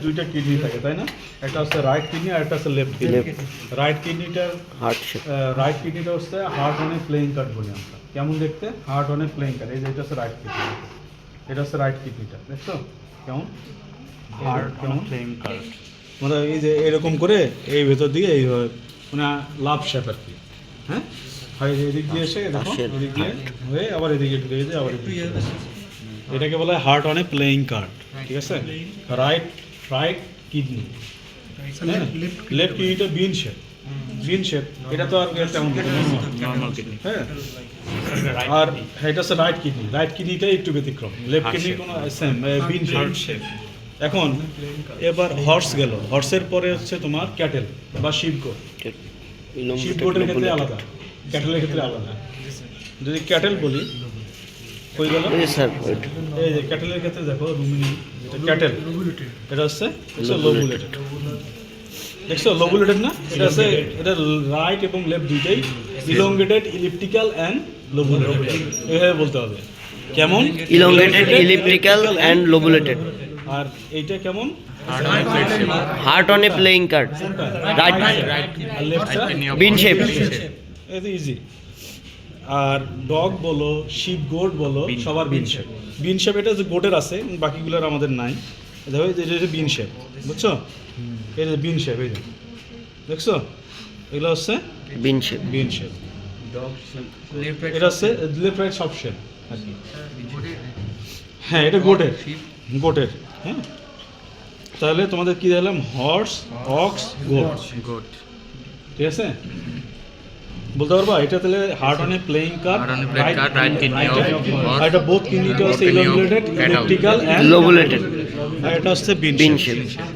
দুইটা কিডনি থাকে তাই না? একটা হচ্ছে রাইট কিডনি আর একটা হচ্ছে লেফট কিডনি। রাইট কিডনিটার হার্ট শেপ। রাইট কিডনিটা হচ্ছে heart on a playing card বলি আমরা। কেমন দেখতে? Heart on a playing card. এই যে এটা হচ্ছে রাইট কিডনি, এটা হচ্ছে রাইট কিডনিটা, দেখছো কেমন? হার্ট কেমন? On flame card. মানে এই যে এরকম করে এই ভেতর দিকে এইভাবে মানে লাভ শেপ আর কি, হ্যাঁ? হয় এদিক দিয়ে এসে দেখো পাশের এদিক দিয়ে হয়ে আবার এদিকে ঢুকে গেছে, আবার এদিকে চলে আসে। এটাকে বলা হয় heart on a playing card, ঠিক আছে? রাইট রাইট কিডনি, লেফট কিডনিটা বিন শেপ, বিন শেপ। এটা তো আর তেমন নর্মাল কিডনি। হ্যাঁ। আর এটা হচ্ছে রাইট কিডনি, রাইট কিডনিটাই একটু ব্যতিক্রম, লেফট কিডনি কোনো সেম বিন শেপ। এখন এবার হর্স গেল, হর্সের পরে হচ্ছে তোমার ক্যাটেল বা শিপগোট। শিপগোটের ক্ষেত্রে আলাদা, ক্যাটেলের ক্ষেত্রে আলাদা। যদি ক্যাটেল বলি কই গেল, স্যার এই যে ক্যাটেলের ক্ষেত্রে দেখো রুমিনি, এটা ক্যাটেল, এটা হচ্ছে লোবুলেটেড, দেখছো লোবুলেটেড না? এটা হচ্ছে এটা রাইট এবং লেফট দুইটাই ইলংগেটেড, ইলিপ্টিক্যাল অ্যান্ড লোবুলেটেড, এভাবে বলতে হবে। কেমন? Elongated, elliptical and lobulated. আর এইটা কেমন? Heart on a playing card, right আর লেফটটা বিন শেপ। এটা ইজি। আর ডগ বলো, শিপ গোট বলো, সবার বিন শেপ। বিন শেপ এটা যে গোটের আছে, বাকিগুলোর আমাদের নাই। দেখো এটা হচ্ছে বিন শেপ, বুঝছো? এই যে বিন শেপ, এই যে দেখছো, এগুলো হচ্ছে বিন শেপ। বিন শেপ। এটা হচ্ছে লেফট রাইট সব শেপ আর কি। হ্যাঁ, এটা গোটের, গোটের। হ্যাঁ, তাহলে তোমাদের কি দিলাম? Horse, ox, goat. গুড। ঠিক আছে, বলতে পারবা? এটা তাহলে heart on a playing card, Heart on a playing card, right kidney of horse, আর এটা বোথ কিডনিটা হচ্ছে kidney of elongated, cattle. Elliptical and lobulated. আর এটা হচ্ছে বিন বিন শেপ। শেপ।